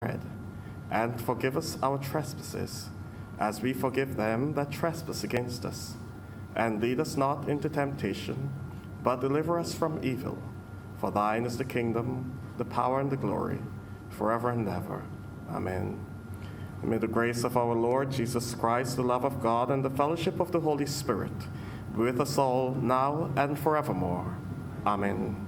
bread. And forgive us our trespasses, as we forgive them that trespass against us. And lead us not into temptation, but deliver us from evil. For thine is the kingdom, the power, and the glory, forever and ever. Amen. And may the grace of our Lord Jesus Christ, the love of God, and the fellowship of the Holy Spirit be with us all now and forevermore. Amen.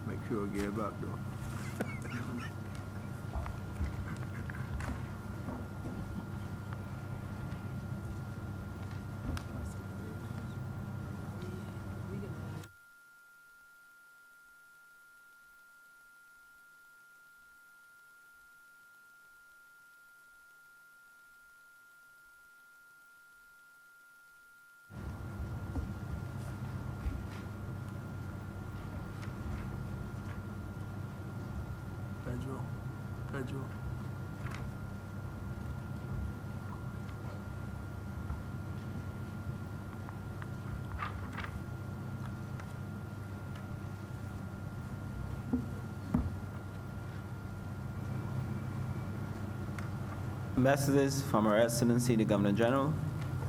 Make sure I get it back though. Pedro. Messages from Her Excellency the Governor General.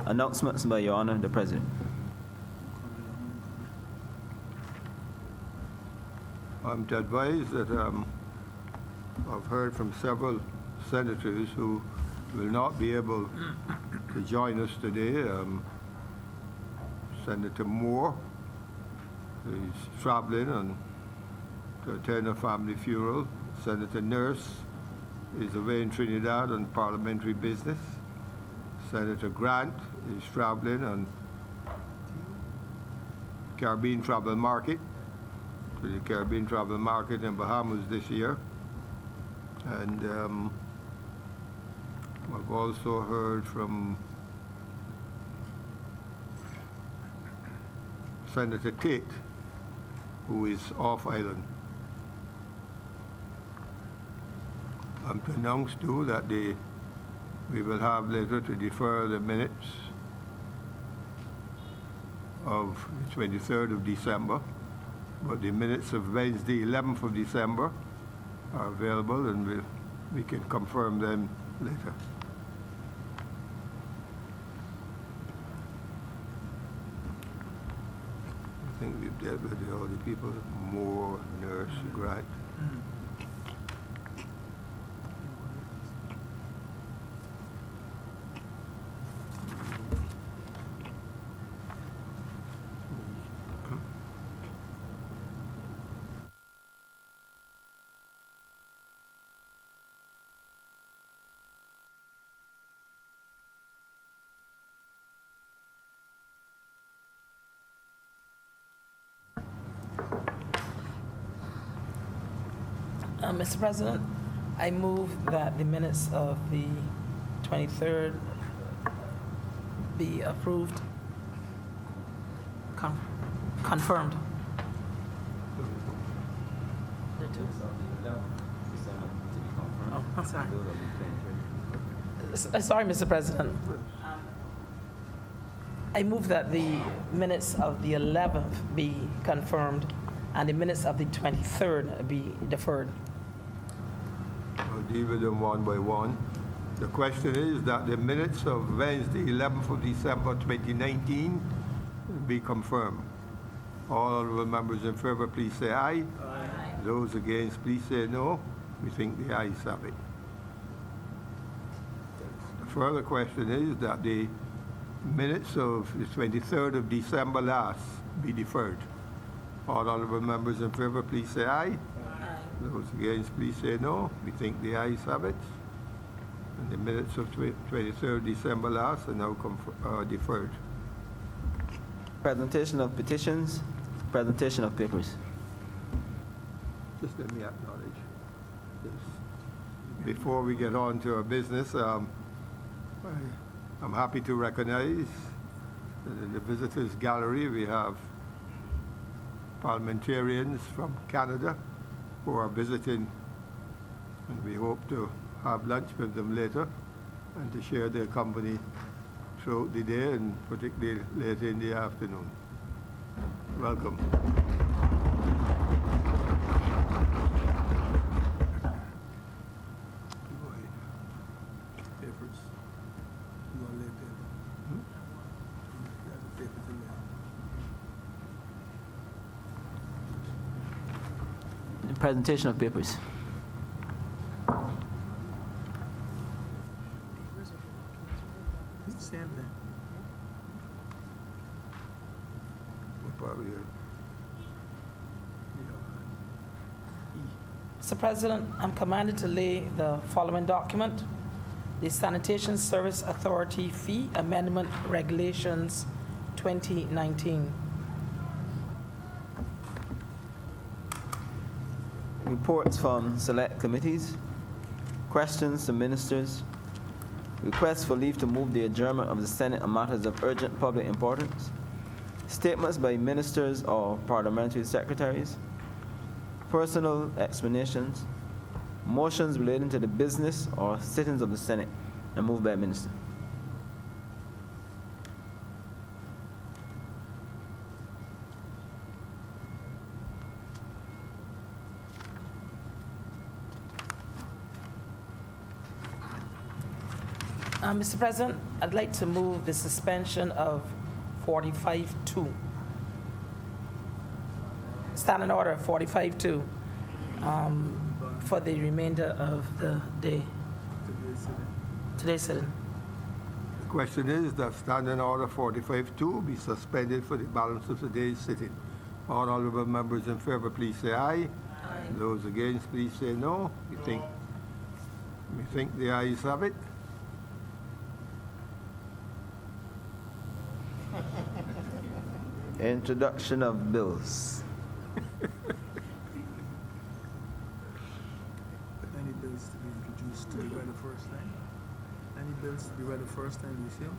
Announcements by Your Honor the President. I'm to advise that I've heard from several senators who will not be able to join us today. Senator Moore is traveling and to attend a family funeral. Senator Nurse is away in Trinidad on parliamentary business. Senator Grant is traveling on Caribbean Travel Market, to the Caribbean Travel Market in Bahamas this year. And I've also heard from Senator Tate, who is off island. I'm to announce too that we will have later to defer the minutes of the 23rd of December, but the minutes of Wednesday, 11th of December are available, and we can confirm them later. I think we've dealt with all the people, Moore, Nurse, Grant. Mr. President, I move that the minutes of the 23rd be approved, confirmed. Oh, I'm sorry. Sorry, Mr. President. I move that the minutes of the 11th be confirmed and the minutes of the 23rd be deferred. I'll deal with them one by one. The question is that the minutes of Wednesday, 11th of December 2019 be confirmed. All honorable members in favor, please say aye. Aye. Those against, please say no. We think the ayes have it. The further question is that the minutes of the 23rd of December last be deferred. All honorable members in favor, please say aye. Those against, please say no. We think the ayes have it. And the minutes of 23rd December last are now deferred. Presentation of petitions, presentation of papers. Just let me acknowledge this. Before we get on to our business, I'm happy to recognize that in the visitors gallery we have parliamentarians from Canada who are visiting, and we hope to have lunch with them later and to share their company throughout the day and particularly later in the afternoon. Welcome. Papers. You gonna leave them? Got the papers in there. Presentation of papers. Same thing. We'll probably, Mr. President, I'm commanded to lay the following document: the Sanitation Service Authority Fee Amendment Regulations 2019. Reports from select committees. Questions to ministers. Requests for leave to move the adjournment of the Senate on matters of urgent public importance. Statements by ministers or parliamentary secretaries. Personal explanations. Motions relating to the business or sittings of the Senate and moved by a minister. Mr. President, I'd like to move the suspension of 45-2. Standing order 45-2 for the remainder of the day. Today's sitting. the question is that standing order 45-2 be suspended for the balance of the day's sitting. All honorable members in favor, please say aye. Those against, please say no. We think the ayes have it. Introduction of bills. Any bills to be introduced to be read the first time? Any bills to be read the first time you see them?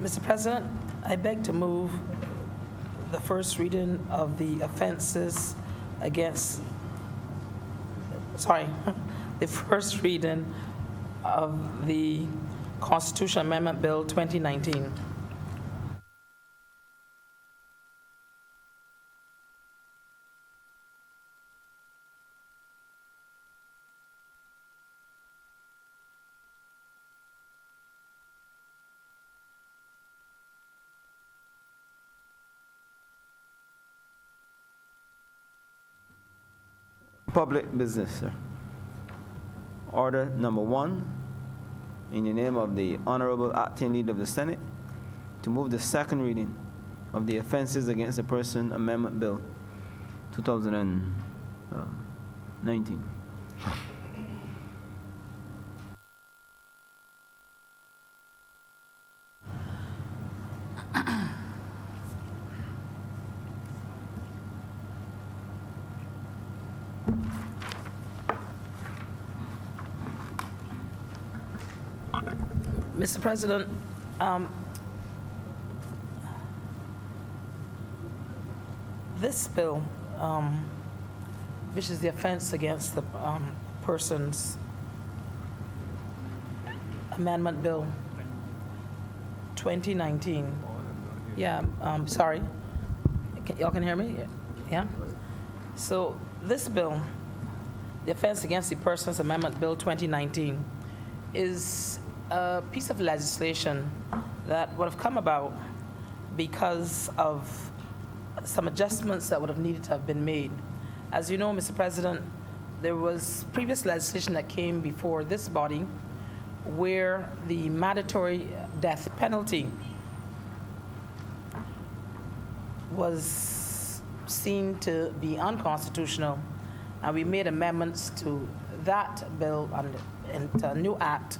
Mr. President, I beg to move the first reading of the offenses against, the first reading of the Constitution Amendment Bill 2019. Public business, sir. Order number 1, in the name of the Honorable Acting Leader of the Senate, to move the second reading of the Offenses Against a Person Amendment Bill 2019. Mr. President, this bill, which is the Offense Against the Persons Amendment Bill 2019. Yeah, sorry. Y'all can hear me? Yeah? So this bill, the Offense Against the Persons Amendment Bill 2019, is a piece of legislation that would have come about because of some adjustments that would have needed to have been made. As you know, Mr. President, there was previous legislation that came before this body where the mandatory death penalty was seen to be unconstitutional, and we made amendments to that bill and to a new act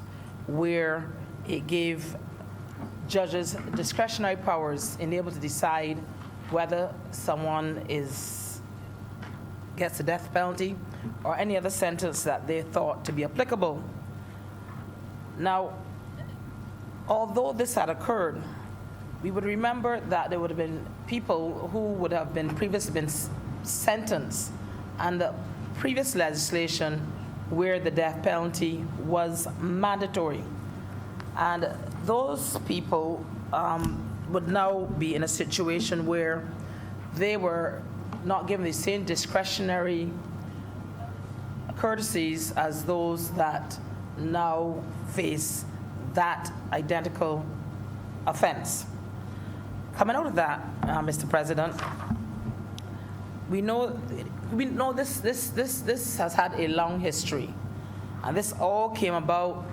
where it gave judges discretionary powers in able to decide whether someone gets the death penalty or any other sentence that they thought to be applicable. Now, although this had occurred, we would remember that there would have been people who would have been previously been sentenced under previous legislation where the death penalty was mandatory. And those people would now be in a situation where they were not given the same discretionary courtesies as those that now face that identical offense. Coming out of that, Mr. President, we know this has had a long history, and this all came about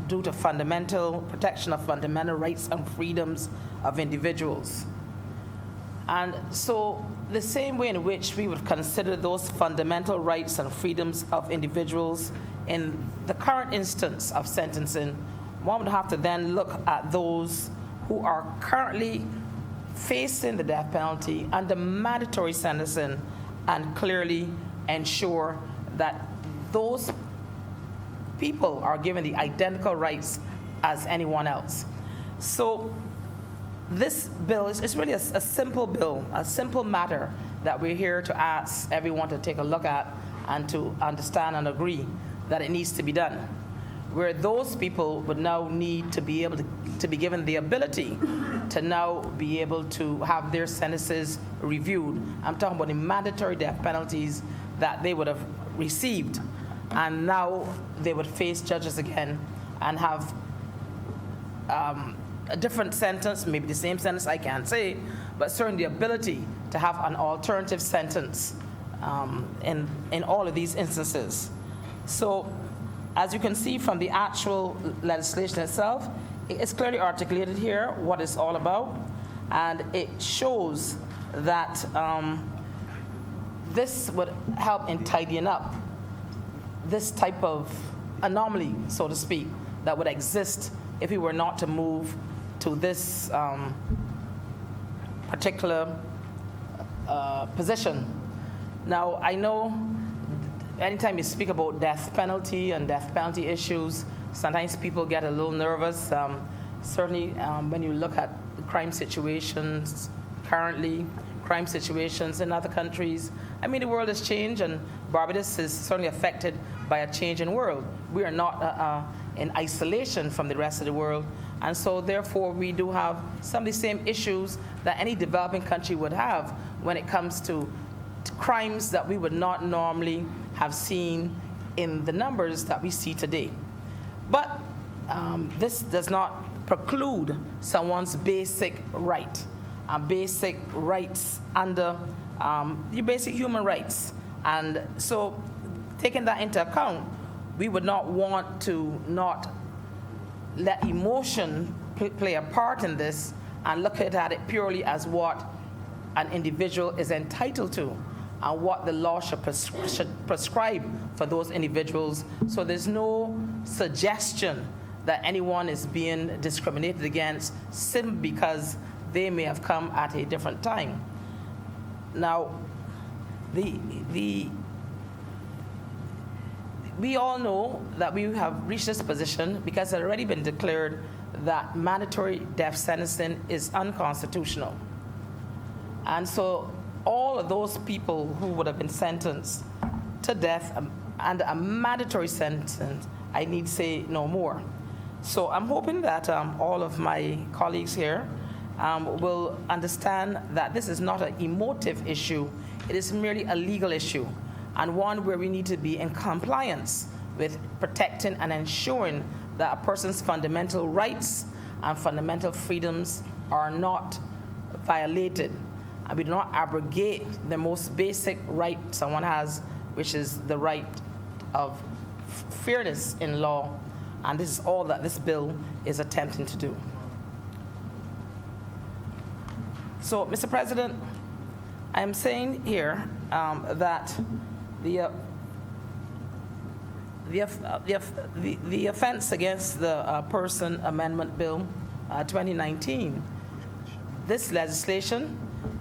due to fundamental protection of fundamental rights and freedoms of individuals. And so the same way in which we would consider those fundamental rights and freedoms of individuals in the current instance of sentencing, one would have to then look at those who are currently facing the death penalty under mandatory sentencing and clearly ensure that those people are given the identical rights as anyone else. So this bill is really a simple bill, a simple matter that we're here to ask everyone to take a look at and to understand and agree that it needs to be done, where those people would now need to be able to be given the ability to now be able to have their sentences reviewed. I'm talking about the mandatory death penalties that they would have received, and now they would face judges again and have a different sentence, maybe the same sentence, I can't say, but certainly the ability to have an alternative sentence in all of these instances. So as you can see from the actual legislation itself, it's clearly articulated here what it's all about, and it shows that this would help in tidying up this type of anomaly, so to speak, that would exist if we were not to move to this particular position. Now, I know anytime you speak about death penalty and death penalty issues, sometimes people get a little nervous. Certainly, when you look at crime situations currently, crime situations in other countries, I mean, the world has changed, and Barbados is certainly affected by a changing world. We are not in isolation from the rest of the world, and so therefore we do have some of the same issues that any developing country would have when it comes to crimes that we would not normally have seen in the numbers that we see today. But this does not preclude someone's basic right, basic rights under your basic human rights. And so taking that into account, we would not want to not let emotion play a part in this and look at it purely as what an individual is entitled to and what the law should prescribe for those individuals. So there's no suggestion that anyone is being discriminated against simply because they may have come at a different time. Now, we all know that we have reached this position because it had already been declared that mandatory death sentencing is unconstitutional. And so all of those people who would have been sentenced to death and a mandatory sentence, I need say no more. So I'm hoping that all of my colleagues here will understand that this is not an emotive issue. It is merely a legal issue, and one where we need to be in compliance with protecting and ensuring that a person's fundamental rights and fundamental freedoms are not violated. And we do not abrogate the most basic right someone has, which is the right of fairness in law. And this is all that this bill is attempting to do. So, Mr. President, I am saying here that the offense against the Person Amendment Bill 2019, this legislation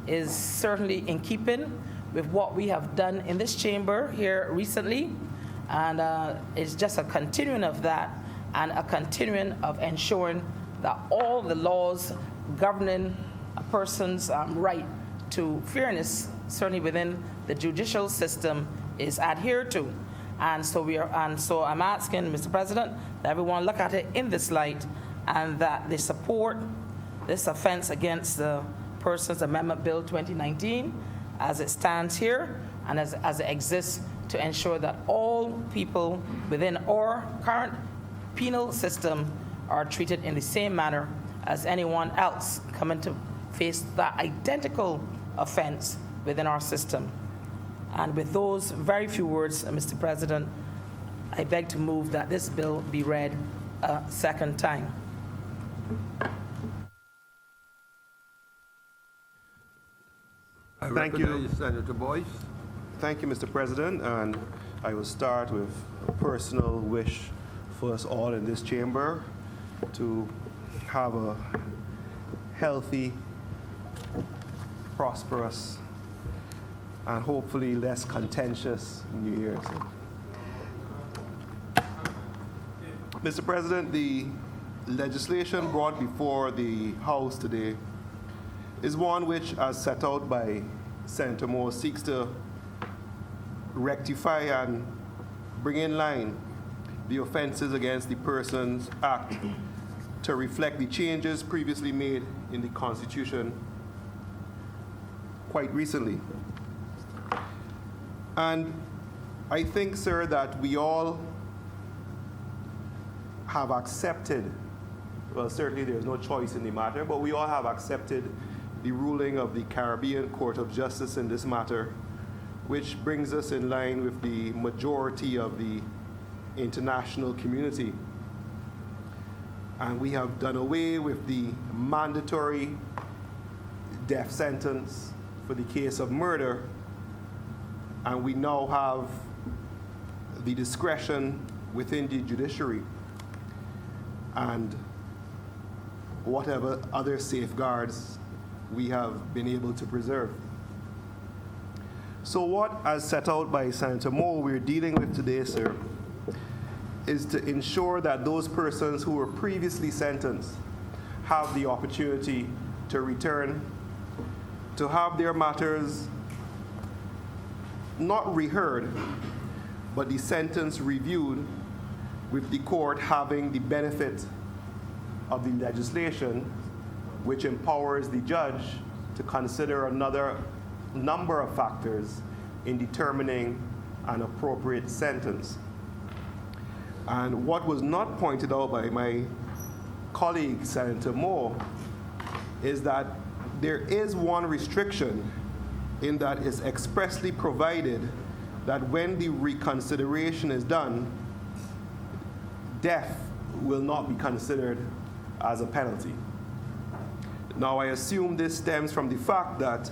is certainly in keeping with what we have done in this chamber here recently, and it's just a continuing of that and a continuing of ensuring that all the laws governing a person's right to fairness, certainly within the judicial system, is adhered to. And so I'm asking, Mr. President, that everyone look at it in this light and that they support this offense against the Persons Amendment Bill 2019 as it stands here and as it exists, to ensure that all people within our current penal system are treated in the same manner as anyone else coming to face that identical offense within our system. And with those very few words, Mr. President, I beg to move that this bill be read a second time. I Thank you. recognize Senator Boyce. Thank you, Mr. President, and I will start with a personal wish for us all in this chamber to have a healthy, prosperous, and hopefully less contentious New Year. Mr. President, the legislation brought before the House today is one which, as set out by Senator Moore, seeks to rectify and bring in line the Offenses Against the Persons Act to reflect the changes previously made in the Constitution quite recently. And I think, sir, that we all have accepted, well, certainly there's no choice in the matter, but we all have accepted the ruling of the Caribbean Court of Justice in this matter, which brings us in line with the majority of the international community. And we have done away with the mandatory death sentence for the case of murder, and we now have the discretion within the judiciary and whatever other safeguards we have been able to preserve. So what, as set out by Senator Moore, we're dealing with today, sir, is to ensure that those persons who were previously sentenced have the opportunity to return, to have their matters not reheard, but the sentence reviewed, with the court having the benefit of the legislation, which empowers the judge to consider another number of factors in determining an appropriate sentence. And what was not pointed out by my colleague, Senator Moore, is that there is one restriction in that it's expressly provided that when the reconsideration is done, death will not be considered as a penalty. Now, I assume this stems from the fact that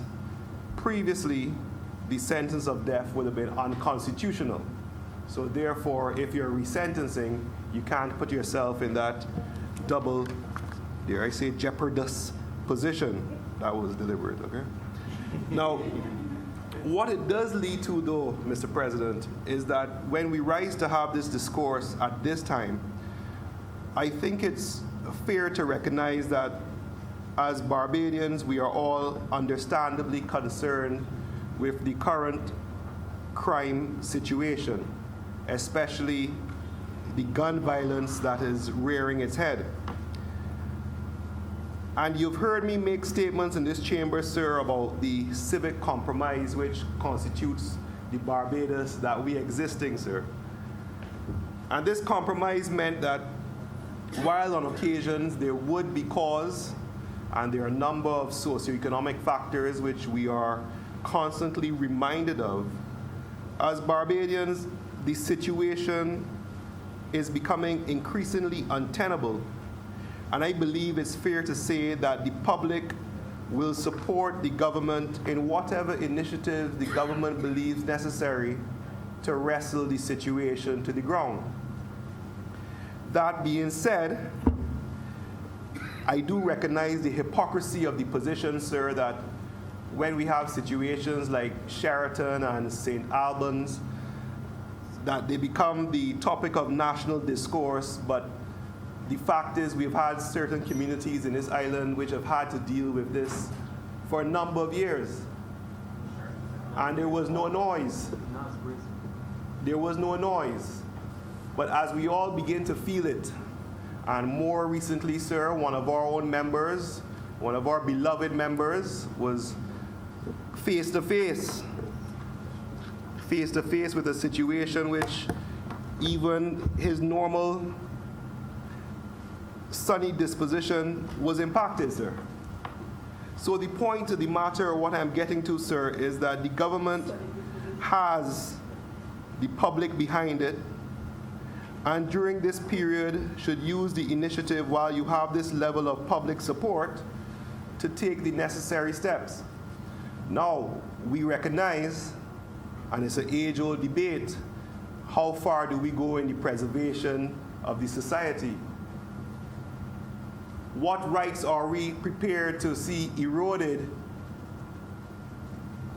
previously the sentence of death would have been unconstitutional. So therefore, if you're resentencing, you can't put yourself in that double, dare I say, jeopardous position. That was deliberate, okay? Now, what it does lead to, though, Mr. President, is that when we rise to have this discourse at this time, I think it's fair to recognize that as Barbadians, we are all understandably concerned with the current crime situation, especially the gun violence that is rearing its head. And you've heard me make statements in this chamber, sir, about the civic compromise which constitutes the Barbados that we existing, sir. And this compromise meant that while on occasions there would be cause, and there are a number of socioeconomic factors which we are constantly reminded of, as Barbadians, the situation is becoming increasingly untenable. And I believe it's fair to say that the public will support the government in whatever initiative the government believes necessary to wrestle the situation to the ground. That being said, I do recognize the hypocrisy of the position, sir, that when we have situations like Sheraton and St. Albans, that they become the topic of national discourse, but the fact is we've had certain communities in this island which have had to deal with this for a number of years. And there was no noise. There was no noise. But as we all begin to feel it, and more recently, sir, one of our own members, one of our beloved members, was face to face with a situation which even his normal sunny disposition was impacted, sir. So the point of the matter, what I'm getting to, sir, is that the government has the public behind it, and during this period should use the initiative while you have this level of public support to take the necessary steps. Now, we recognize, and it's an age-old debate, how far do we go in the preservation of the society? What rights are we prepared to see eroded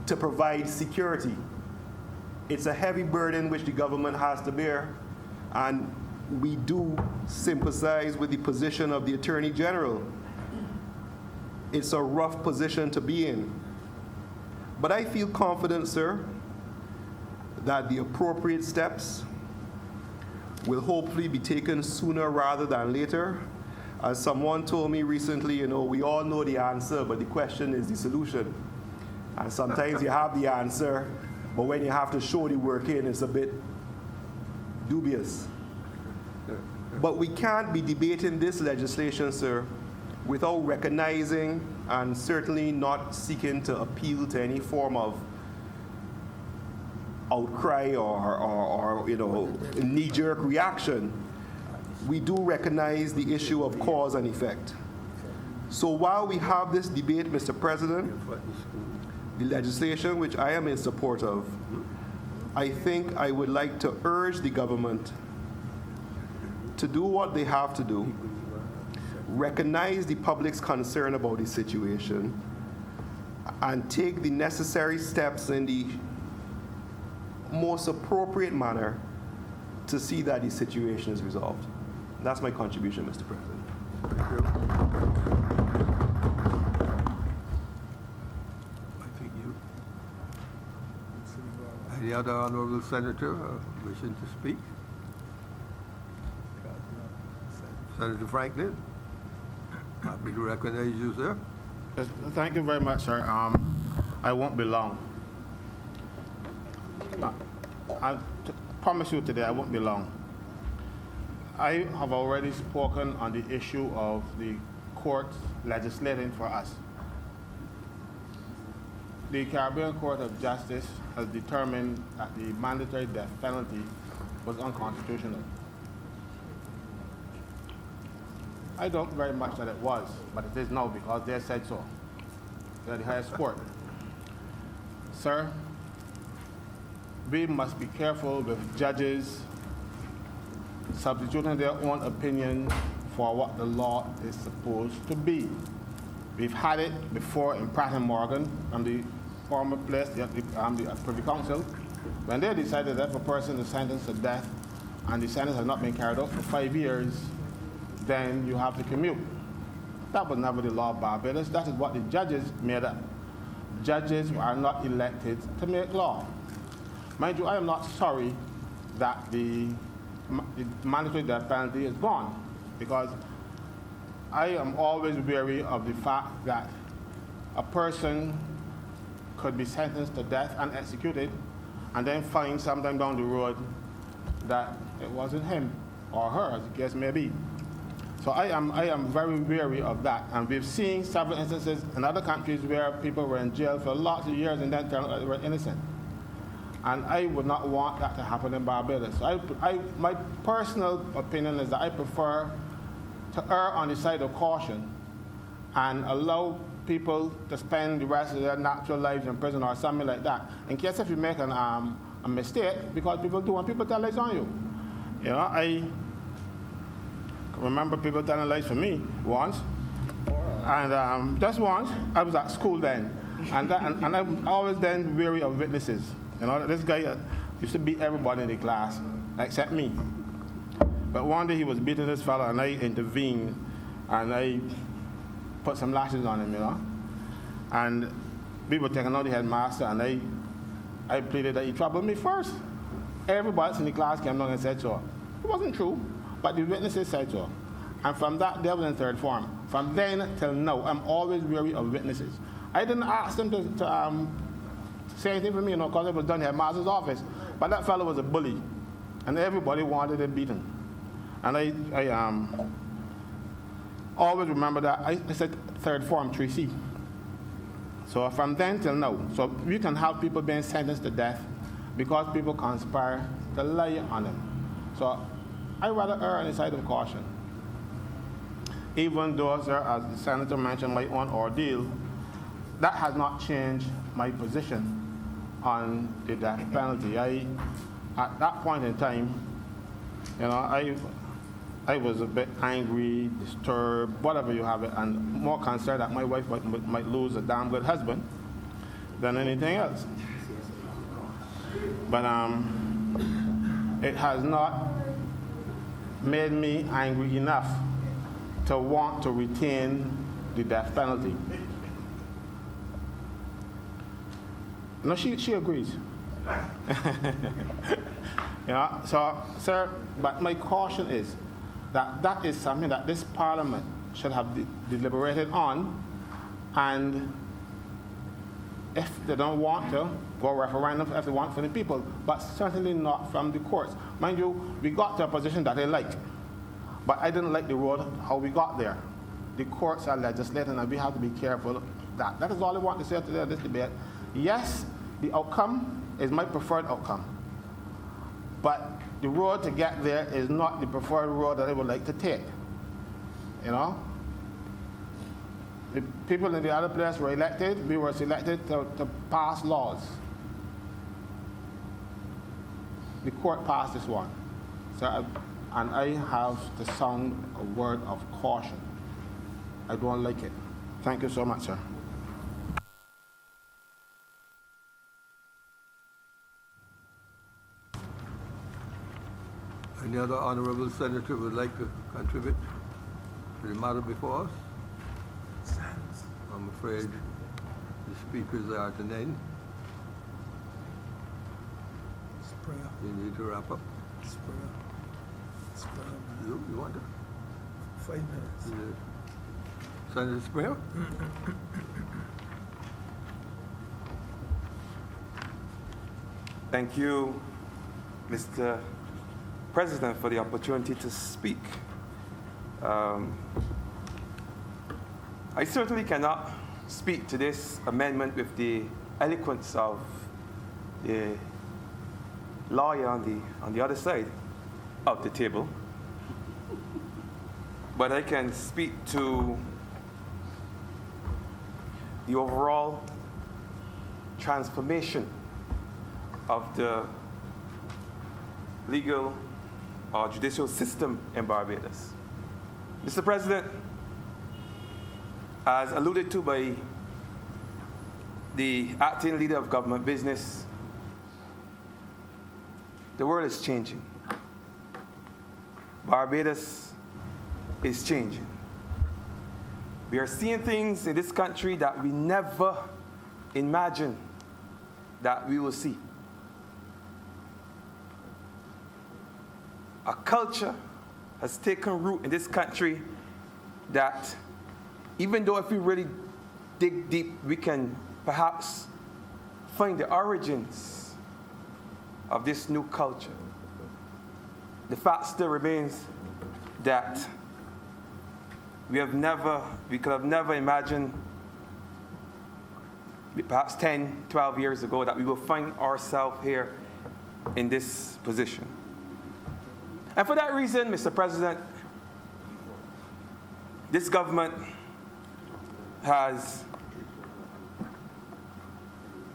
to provide security? It's a heavy burden which the government has to bear, and we do sympathize with the position of the Attorney General. It's a rough position to be in. But I feel confident, sir, that the appropriate steps will hopefully be taken sooner rather than later. As someone told me recently, we all know the answer, but the question is the solution. And sometimes you have the answer, but when you have to show the work in, it's a bit dubious. But we can't be debating this legislation, sir, without recognizing and certainly not seeking to appeal to any form of outcry or knee-jerk reaction. We do recognize the issue of cause and effect. So while we have this debate, Mr. President, the legislation which I am in support of, I think I would like to urge the government to do what they have to do, recognize the public's concern about the situation, and take the necessary steps in the most appropriate manner to see that the situation is resolved. That's my contribution, Mr. President. Thank you. I think you. Any other honorable senator wishing to speak? Senator Franklin, happy to recognize you, sir. Yes, thank you very much, sir. I won't be long. I promise you today I won't be long. I have already spoken on the issue of the courts legislating for us. the Caribbean Court of Justice has determined that the mandatory death penalty was unconstitutional. I doubt very much that it was, but it is now because they said so. They're the highest court. Sir, we must be careful with judges substituting their own opinion for what the law is supposed to be. We've had it before in Pratt and Morgan from the former place, the Privy Council, when they decided that if a person is sentenced to death and the sentence has not been carried out for 5 years, then you have to commute. That was never the law of Barbados. That is what the judges made up. Judges are not elected to make law. Mind you, I am not sorry that the mandatory death penalty is gone, because I am always wary of the fact that a person could be sentenced to death and executed, and then find sometime down the road that it wasn't him or her, as the case may be. So I am very wary of that, and we've seen several instances in other countries where people were in jail for lots of years and then turned out they were innocent. And I would not want that to happen in Barbados. So my personal opinion is that I prefer to err on the side of caution and allow people to spend the rest of their natural lives in prison or something like that, in case if you make a mistake, because people do, and people tell lies on you. You know, I remember people telling lies for me once, and just once. I was at school then, and I'm always then wary of witnesses. You know, this guy used to beat everybody in the class except me. But one day he was beating this fellow, and I intervened, and I put some lashes on him, you know. And we were taking out the headmaster, and I pleaded that he troubled me first. Everybody else in the class came along and said so. It wasn't true, but the witnesses said so. And from that, they was in third form. From then till now, I'm always wary of witnesses. I didn't ask them to say anything for me, you know, because it was done in the headmaster's office. But that fellow was a bully, and everybody wanted him beaten. And I always remember that. I said third form, 3C. So from then till now, so you can have people being sentenced to death because people conspire to lie on them. So I rather err on the side of caution. Even though, sir, as the senator mentioned, my own ordeal, that has not changed my position on the death penalty. At that point in time, you know, I was a bit angry, disturbed, whatever you have it, and more concerned that my wife might lose a damn good husband than anything else. But it has not made me angry enough to want to retain the death penalty. No, she agrees. Yeah, so, sir, but my caution is that that is something that this Parliament should have deliberated on, and if they don't want to, go referendum if they want from the people, but certainly not from the courts. Mind you, we got to a position that they like, but I didn't like the road how we got there. The courts are legislating, and we have to be careful of that. That is all I want to say today in this debate. Yes, the outcome is my preferred outcome, but the road to get there is not the preferred road that I would like to take. You know? The people in the other place were elected, we were selected to pass laws. The court passed this one. So and I have to sound a word of caution. I don't like it. Thank you so much, sir. Any other honorable senator would like to contribute to the matter before us? I'm afraid the speakers are at an end. Sprayer, You need to wrap up. sprayer. You want to? 5 minutes. Senator Sprayer? Thank you, Mr. President, for the opportunity to speak. I certainly cannot speak to this amendment with the eloquence of the lawyer on the other side of the table, but I can speak to the overall transformation of the legal or judicial system in Barbados. Mr. President, as alluded to by the acting leader of government business, the world is changing. Barbados is changing. We are seeing things in this country that we never imagined that we will see. A culture has taken root in this country that, even though if we really dig deep, we can perhaps find the origins of this new culture. The fact still remains that we could have never imagined, perhaps 10, 12 years ago, that we will find ourselves here in this position. And for that reason, Mr. President, this government has,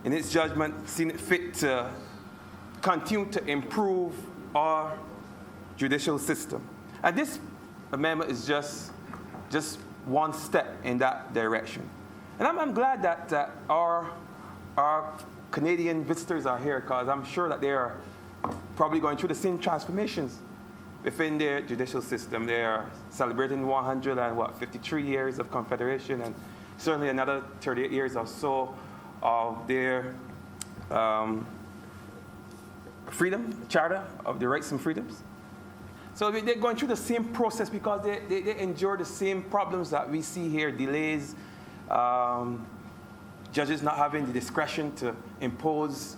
in its judgment, seen it fit to continue to improve our judicial system. And this amendment is just one step in that direction. And I'm glad that our Canadian visitors are here, because I'm sure that they are probably going through the same transformations within their judicial system. They are celebrating 153 years of Confederation, and certainly another 38 years or so of their freedom, charter of the rights and freedoms. So they're going through the same process because they endure the same problems that we see here: delays, judges not having the discretion to impose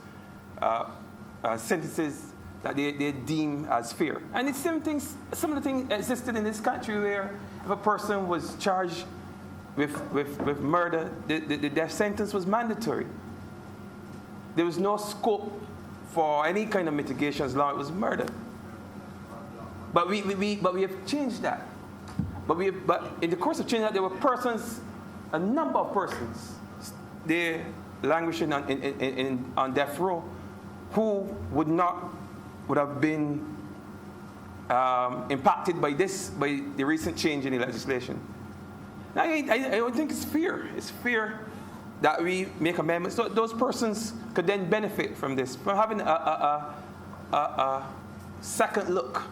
sentences that they deem as fair. And it's some of the things existed in this country where if a person was charged with murder, the death sentence was mandatory. There was no scope for any kind of mitigation as long as it was murder. But we have changed that. But in the course of changing that, there were persons, a number of persons, they're languishing on death row, who would have been impacted by the recent change in the legislation. Now, I don't think it's fair. It's fair that we make amendments so those persons could then benefit from this, from having a second look.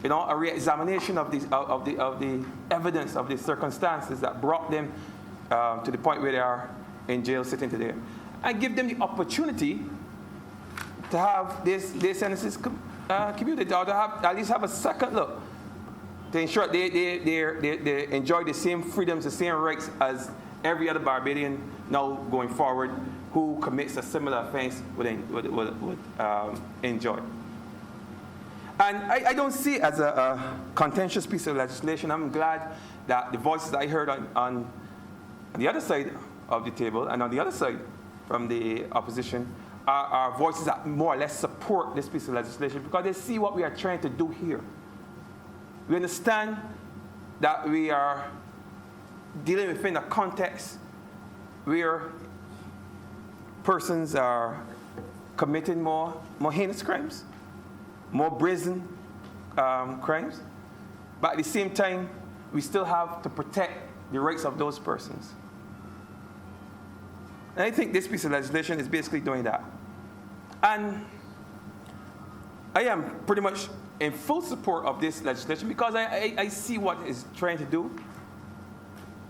A re-examination of the evidence, of the circumstances that brought them to the point where they are in jail sitting today, and give them the opportunity to have their sentences commuted, or to at least have a second look, to ensure they enjoy the same freedoms, the same rights as every other Barbadian now going forward who commits a similar offense would enjoy. And I don't see it as a contentious piece of legislation. I'm glad that the voices I heard on the other side of the table and on the other side from the opposition are voices that more or less support this piece of legislation, because they see what we are trying to do here. We understand that we are dealing within a context where persons are committing more heinous crimes, more brazen crimes, but at the same time, we still have to protect the rights of those persons. And I think this piece of legislation is basically doing that. And I am pretty much in full support of this legislation because I see what it's trying to do.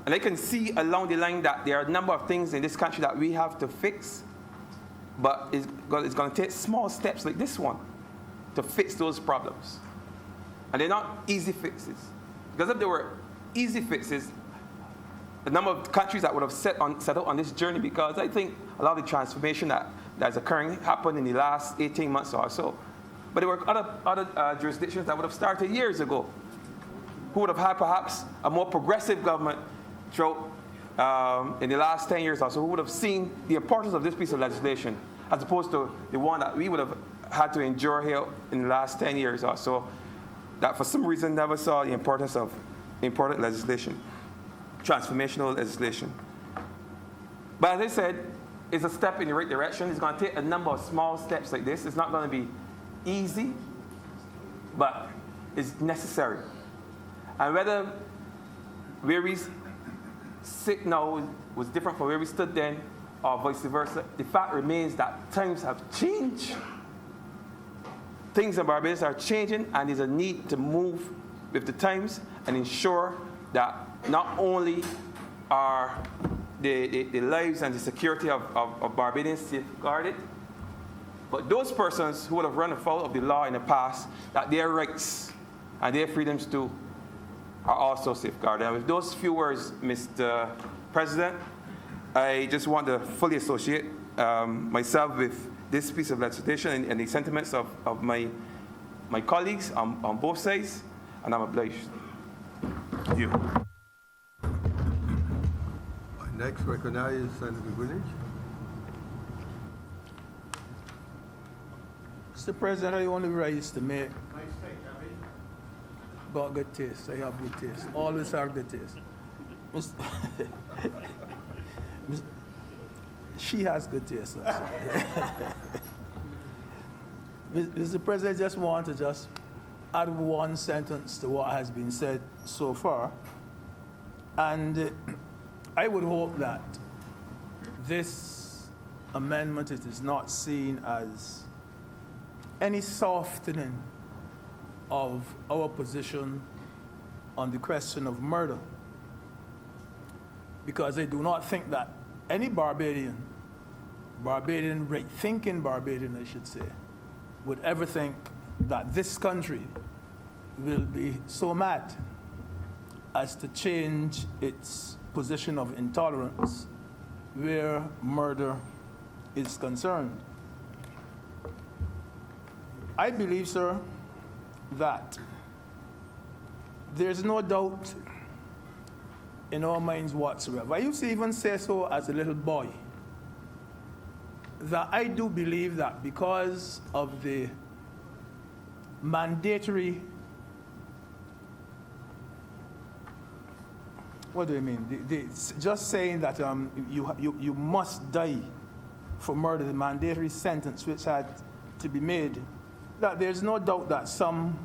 And I can see along the line that there are a number of things in this country that we have to fix, but it's going to take small steps like this one to fix those problems. And they're not easy fixes. Because if there were easy fixes, the number of countries that would have set out on this journey, because I think a lot of the transformation that's occurring happened in the last 18 months or so. But there were other jurisdictions that would have started years ago, who would have had perhaps a more progressive government throughout in the last 10 years or so who would have seen the importance of this piece of legislation as opposed to the one that we would have had to endure here in the last 10 years or so that for some reason never saw the importance of important legislation, transformational legislation. But as I said, it's a step in the right direction. It's going to take a number of small steps like this. It's not going to be easy, but it's necessary. And whether where we sit now was different from where we stood then, or vice versa, the fact remains that times have changed. Things in Barbados are changing, and there's a need to move with the times and ensure that not only are the lives and the security of Barbadians safeguarded, but those persons who would have run afoul of the law in the past, that their rights and their freedoms too are also safeguarded. And with those few words, Mr. President, I just want to fully associate myself with this piece of legislation and the sentiments of my colleagues on both sides, and I'm obliged. Thank you. Next recognized Senator Greenwich. Mr. President, I only rise to make. Got good taste. I have good taste. Always have good taste. She has good taste. Also. Mr. President, I just want to just add one sentence to what has been said so far. And I would hope that this amendment, it is not seen as any softening of our position on the question of murder. Because I do not think that any Barbadian, right-thinking Barbadian, I should say, would ever think that this country will be so mad as to change its position of intolerance where murder is concerned. I believe, sir, that there's no doubt in our minds whatsoever. I used to even say so as a little boy, that I do believe that because of the mandatory, what do I mean? Just saying that you must die for murder, the mandatory sentence which had to be made, that there's no doubt that some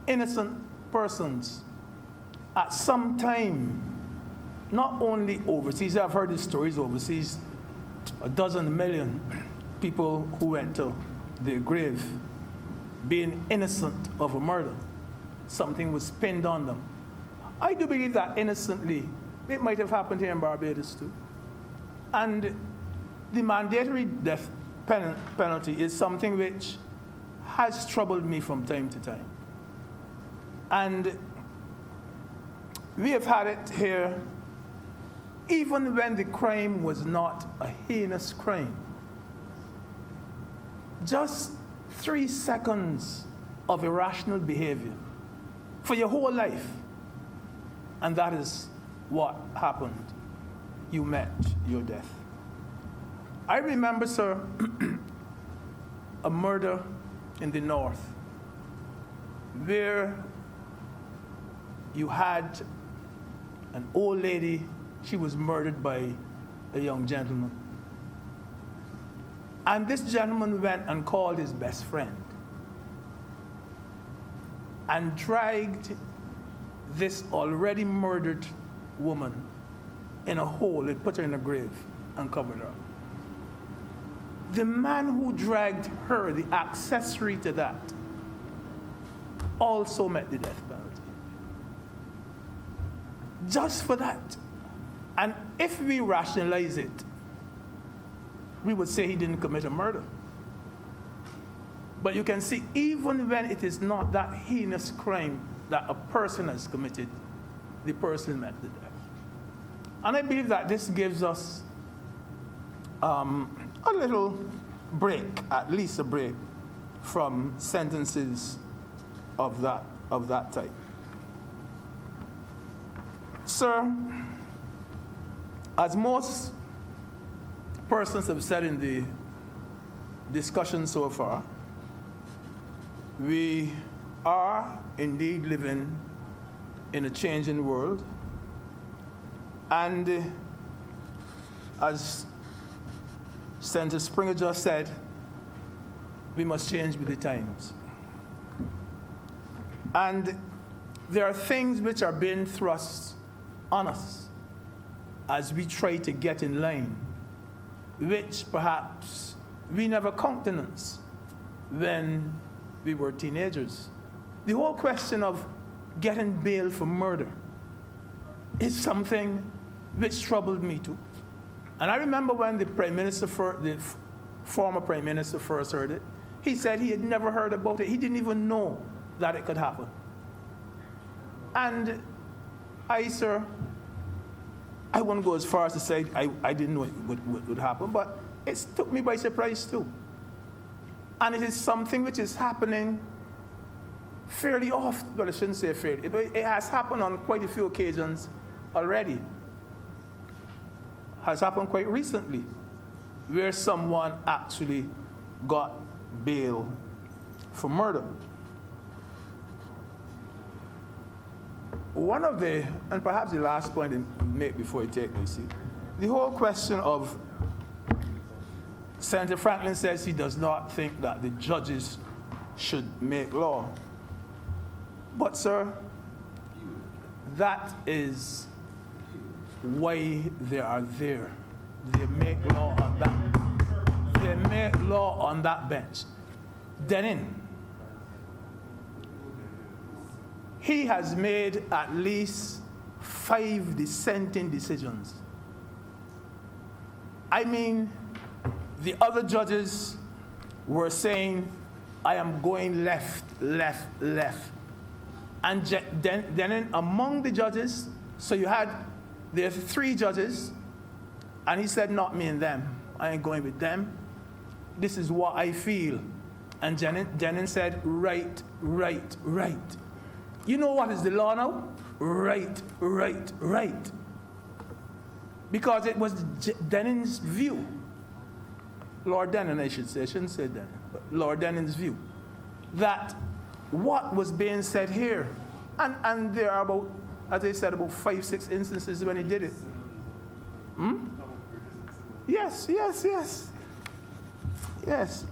innocent persons at some time, not only overseas, I've heard the stories overseas, 12 million people who went to their grave being innocent of a murder. Something was pinned on them. I do believe that innocently, it might have happened here in Barbados too. And the mandatory death penalty is something which has troubled me from time to time. And we have had it here even when the crime was not a heinous crime. Just 3 seconds of irrational behavior for your whole life. And that is what happened. You met your death. I remember, sir, a murder in the north where you had an old lady, she was murdered by a young gentleman. And this gentleman went and called his best friend and dragged this already murdered woman in a hole. It put her in a grave and covered her. The man who dragged her, the accessory to that, also met the death penalty. Just for that. And if we rationalize it, we would say he didn't commit a murder. But you can see, even when it is not that heinous crime that a person has committed, the person met the death. And I believe that this gives us a little break, at least a break, from sentences of that type. Sir, As most persons have said in the discussion so far, we are indeed living in a changing world. And as Senator Springer just said, we must change with the times. And there are things which are being thrust on us as we try to get in line, which perhaps we never countenanced when we were teenagers. The whole question of getting bail for murder is something which troubled me too. And I remember when the former Prime Minister first heard it, he said he had never heard about it. He didn't even know that it could happen. And sir, I wouldn't go as far as to say I didn't know it would happen, but it took me by surprise too. And it is something which is happening fairly often. Well, I shouldn't say fairly. It has happened on quite a few occasions already. Has happened quite recently, where someone actually got bail for murder. One of the, and perhaps the last point I make before I take my seat, the whole question of Senator Franklin says he does not think that the judges should make law. But, sir, that is why they are there. They make law on that. They make law on that bench. Denin, he has made at least 5 dissenting decisions. I mean, the other judges were saying, I am going left, left, left. And then among the judges, so there are 3 judges, and he said, not me and them. I ain't going with them. This is what I feel. And Denin said, right, right, right. You know what is the law now? Right, right, right. Because it was Denin's view. Lord Denin, I should say. I shouldn't say Denin, but Lord Denin's view. That what was being said here, and there are about, as I said, about 5-6 instances when he did it. Yes, yes, yes. Yes.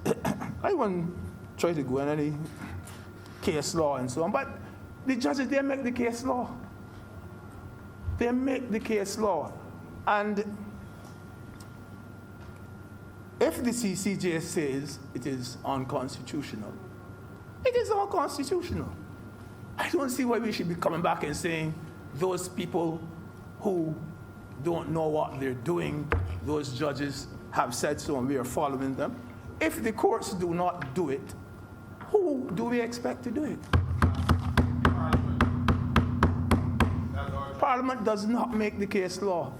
I wouldn't try to go in any case law and so on, but the judges, they make the case law. They make the case law. And if the CCJ says it is unconstitutional, it is unconstitutional. I don't see why we should be coming back and saying those people who don't know what they're doing, those judges have said so and we are following them. If the courts do not do it, who do we expect to do it? Parliament does not make the case law.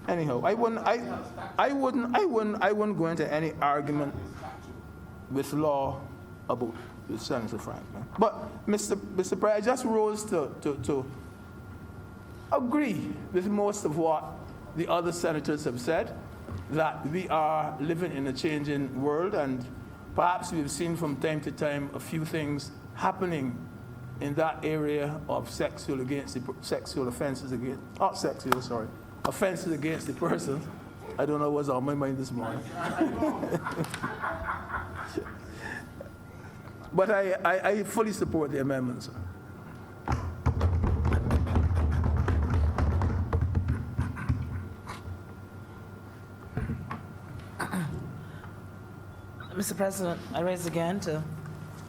Anyhow, I wouldn't go into any argument with law about Senator Franklin. But Mr. President, I just rose to agree with most of what the other senators have said, that we are living in a changing world, and perhaps we've seen from time to time a few things happening in that area of sexual offenses against, offenses against the person. I don't know what's on my mind this morning. But I fully support the amendments. Mr. President, I rise again to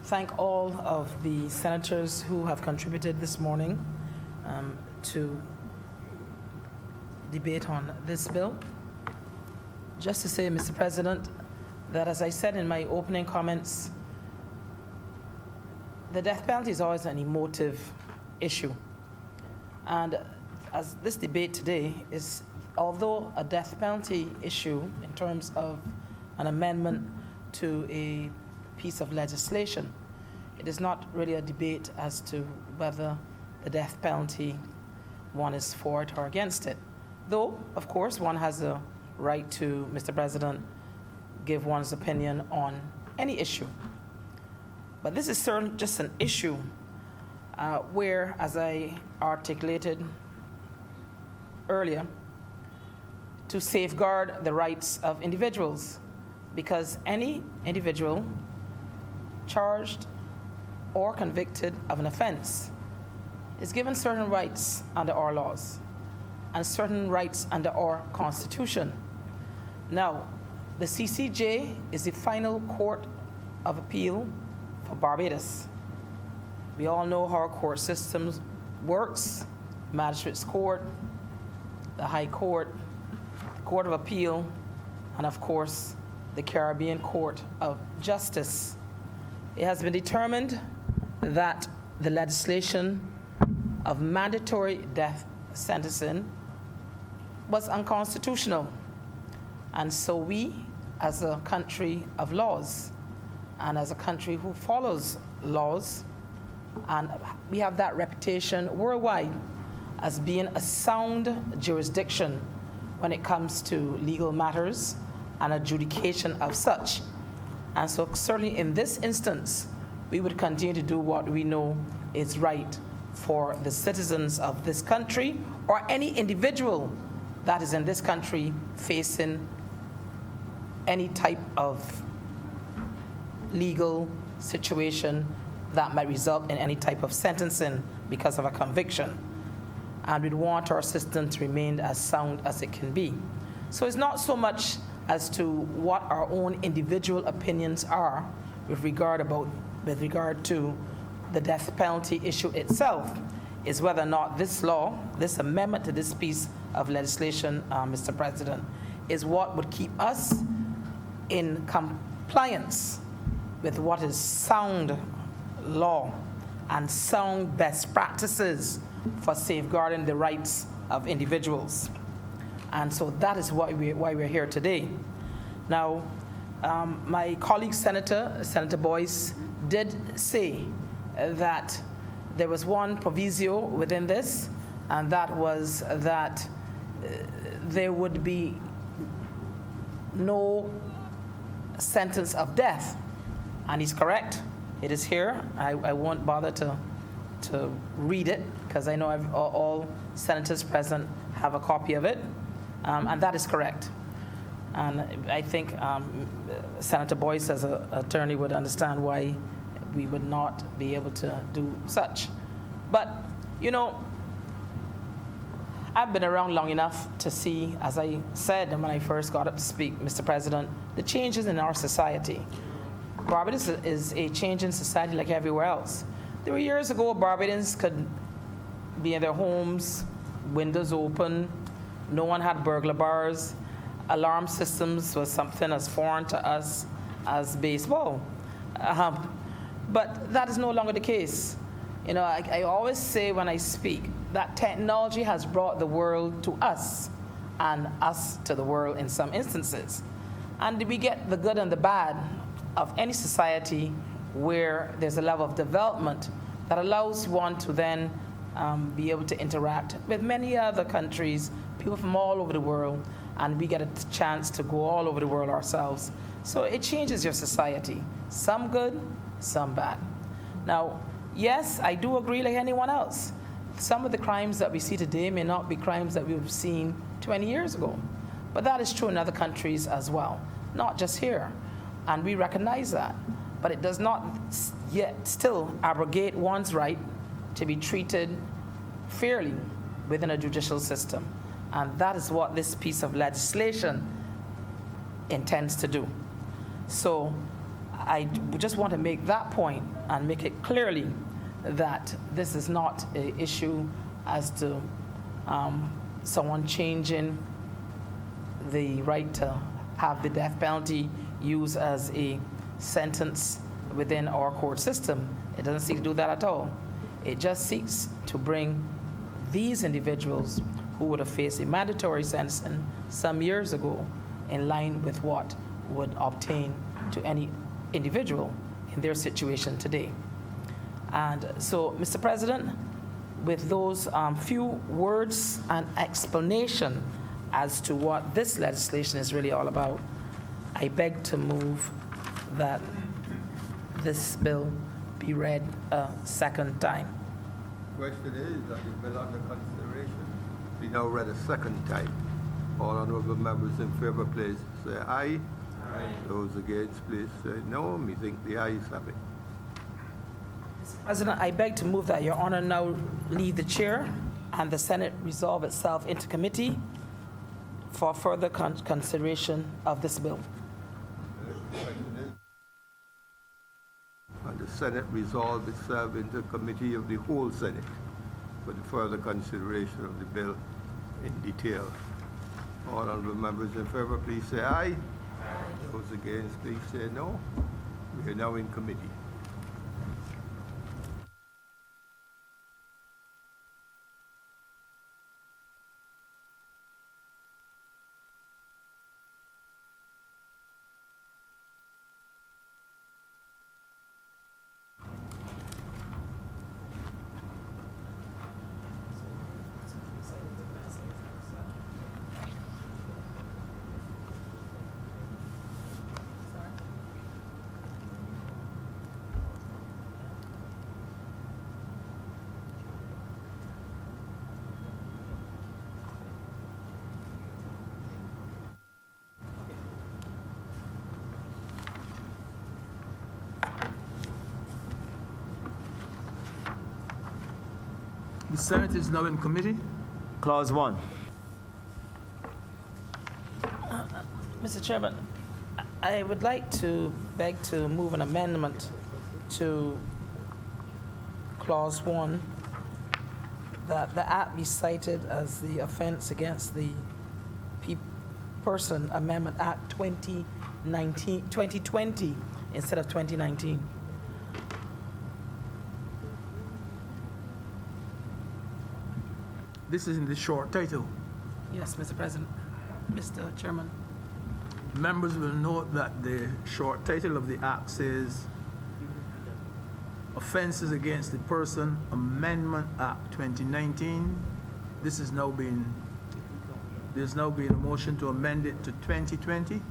thank all of the senators who have contributed this morning to debate on this bill. Just to say, Mr. President, that as I said in my opening comments, the death penalty is always an emotive issue. And as this debate today is, although a death penalty issue in terms of an amendment to a piece of legislation, it is not really a debate as to whether the death penalty, one is for it or against it. Though, of course, one has a right to, Mr. President, give one's opinion on any issue. But this is certainly just an issue where, as I articulated earlier, to safeguard the rights of individuals, because any individual charged or convicted of an offense is given certain rights under our laws and certain rights under our Constitution. Now, the CCJ is the final court of appeal for Barbados. We all know how our court system works: Magistrates Court, the High Court, Court of Appeal, and of course, the Caribbean Court of Justice. It has been determined that the legislation of mandatory death sentencing was unconstitutional. And so we, as a country of laws, and as a country who follows laws, and we have that reputation worldwide as being a sound jurisdiction when it comes to legal matters and adjudication of such. And so certainly in this instance, we would continue to do what we know is right for the citizens of this country, or any individual that is in this country facing any type of legal situation that might result in any type of sentencing because of a conviction. And we'd want our system to remain as sound as it can be. So it's not so much as to what our own individual opinions are with regard to the death penalty issue itself, is whether or not this law, this amendment to this piece of legislation, Mr. President, is what would keep us in compliance with what is sound law and sound best practices for safeguarding the rights of individuals. And so that is why we're here today. Now, my colleague Senator Boyce, did say that there was one proviso within this, and that was that there would be no sentence of death. And he's correct. It is here. I won't bother to read it, because I know all senators present have a copy of it, and that is correct. And I think Senator Boyce, as an attorney, would understand why we would not be able to do such. But, you know, I've been around long enough to see, as I said when I first got up to speak, Mr. President, the changes in our society. Barbados is a changing society like everywhere else. There were years ago, Barbadians could be in their homes, windows open, no one had burglar bars, alarm systems was something as foreign to us as baseball. But that is no longer the case. You know, I always say when I speak that technology has brought the world to us and us to the world in some instances. And we get the good and the bad of any society where there's a level of development that allows one to then be able to interact with many other countries, people from all over the world, and we get a chance to go all over the world ourselves. So it changes your society, some good, some bad. Now, yes, I do agree like anyone else. Some of the crimes that we see today may not be crimes that we've seen 20 years ago, but that is true in other countries as well, not just here. And we recognize that, but it does not yet still abrogate one's right to be treated fairly within a judicial system. And that is what this piece of legislation intends to do. So I just want to make that point and make it clearly that this is not an issue as to someone changing the right to have the death penalty used as a sentence within our court system. It doesn't seek to do that at all. It just seeks to bring these individuals who would have faced a mandatory sentencing some years ago in line with what would obtain to any individual in their situation today. And so, Mr. President, with those few words and explanation as to what this legislation is really all about, I beg to move that this bill be read a second time. Question is that the bill under consideration be now read a second time. All honorable members in favor, please say aye. Aye. Those against, please say no. Me think the ayes have it. President, I beg to move that Your Honor now leave the chair and the Senate resolve itself into committee for further consideration of this bill. And the Senate resolve itself into committee of the whole Senate for the further consideration of the bill in detail. All honorable members in favor, please say aye. Those against, please say no. We are now in committee. The Senate is now in committee. Clause 1. Mr. Chairman, I would like to beg to move an amendment to Clause 1, that the act be cited as the offense against the Person Amendment Act 2020 instead of 2019. This is in the short title. Yes, Mr. President. Mr. Chairman. Members will note that the short title of the act says Offenses Against the Person Amendment Act 2019. There's now been a motion to amend it to 2020.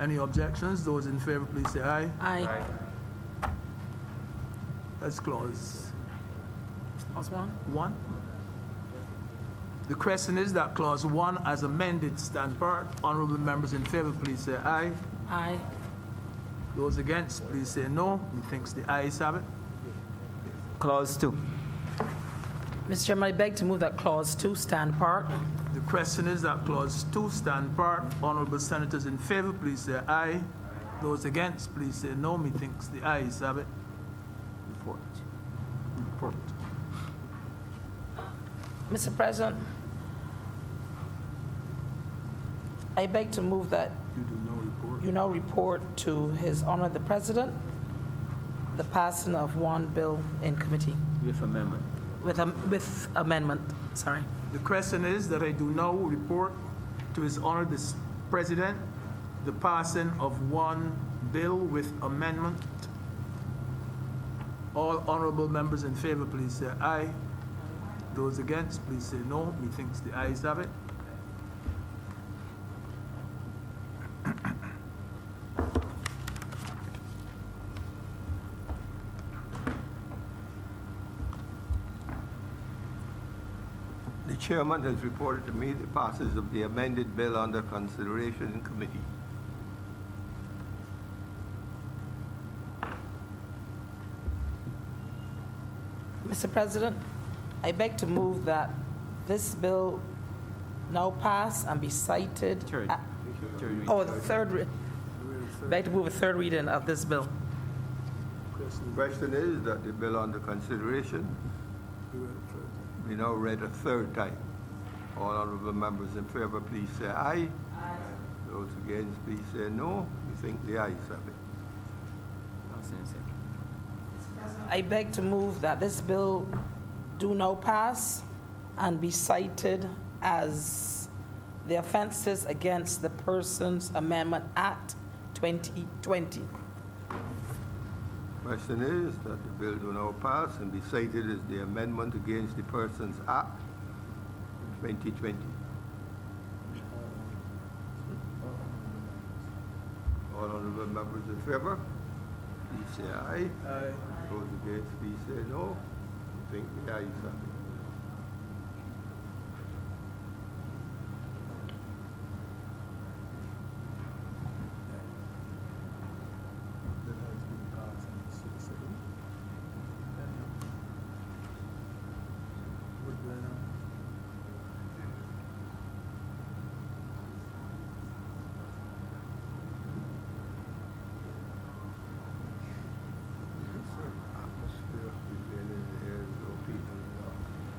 Any objections? Those in favor, please say aye. Aye. That's clause Clause 1. 1. The question is that clause 1 as amended stand part. Honorable members in favor, please say aye. Aye. Those against, please say no. Methinks the ayes have it. Clause 2. Mr. Chairman, I beg to move that Clause 2 stand part. The question is that clause 2 stand part. Honorable senators in favor, please say aye. Those against, please say no. Methinks the ayes have it. Report. Report. Mr. President, I beg to move that You do no report. you now report to His Honor the President the passing of one bill in committee With amendment. with amendment. Sorry. The question is that I do now report to His Honor the President the passing of one bill with amendment. All honorable members in favor, please say aye. Those against, please say no. Methinks the ayes have it. The chairman has reported to me the passage of the amended bill under consideration in committee. Mr. President, I beg to move that this bill now pass and be cited. Oh, the third. Beg to move a third reading of this bill. The question is that the bill under consideration be now read a third time. All honorable members in favor, please say aye. Aye. Those against, please say no. We think the ayes have it. I beg to move that this bill do now pass and be cited as the Offenses Against the Persons Amendment Act 2020. Question is that the bill do now pass and be cited as the Amendment Against the Persons Act 2020. All honorable members in favor, please say aye. Aye. Those against, please say no. I think the ayes have it. Atmosphere prevailing in the air, no people in the office.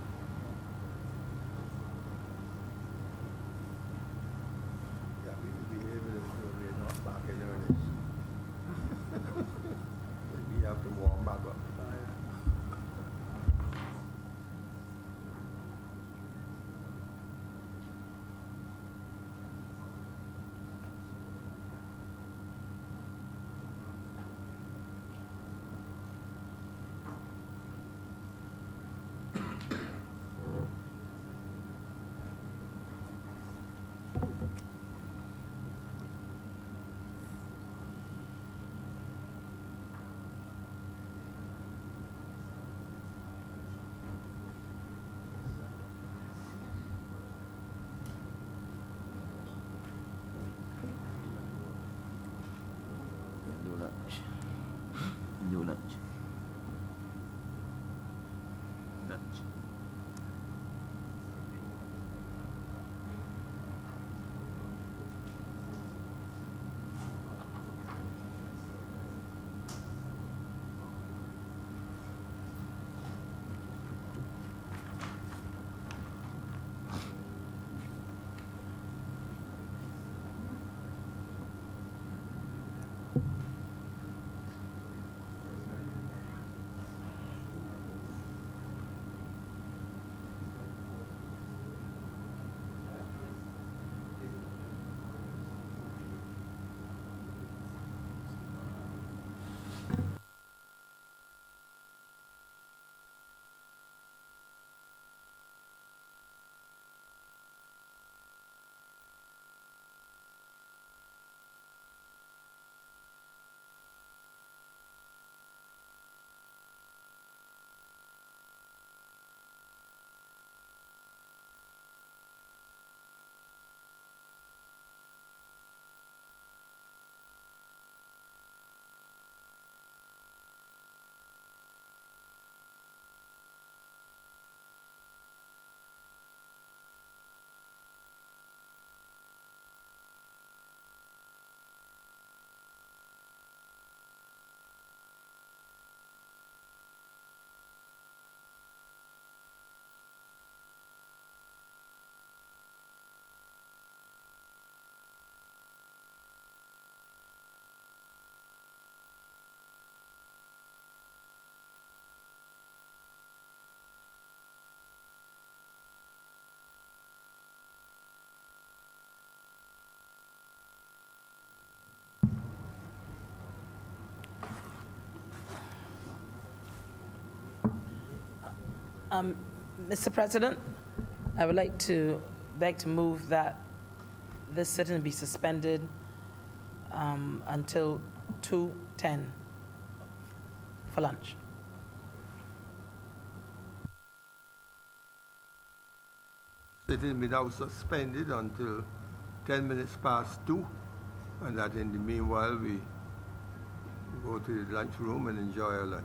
Yeah, we will be able to we're not back in earnest. We have to warm back up. Do lunch. Do lunch. Lunch. Mr. President, I would like to beg to move that this sitting be suspended until 2:10 for lunch. Sitting be now suspended until 10 minutes past 2, and that in the meanwhile we go to the lunchroom and enjoy our lunch.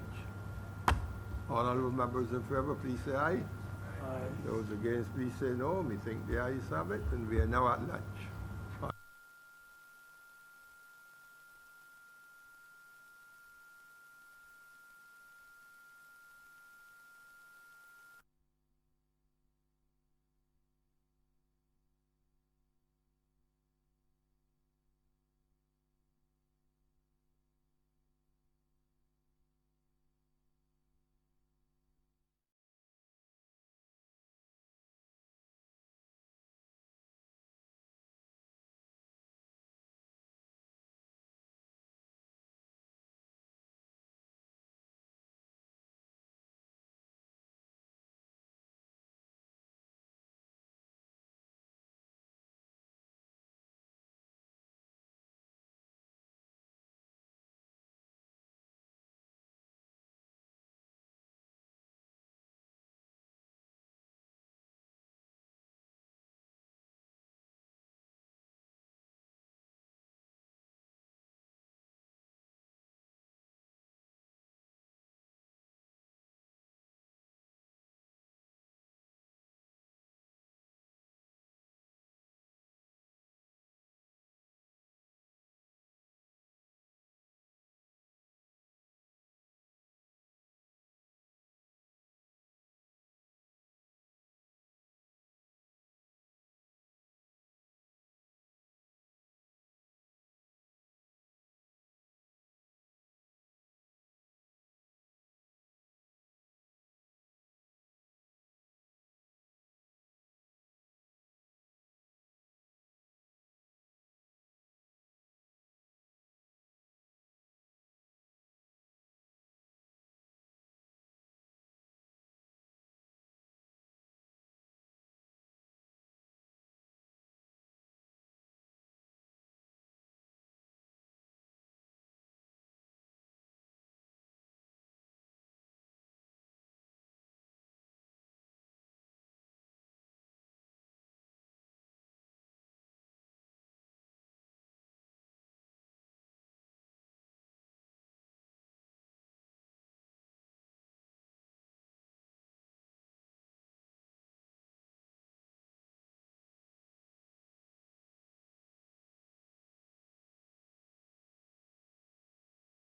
All honorable members in favor, please say aye. Aye. Those against, please say no. We think the ayes have it, and we are now at lunch.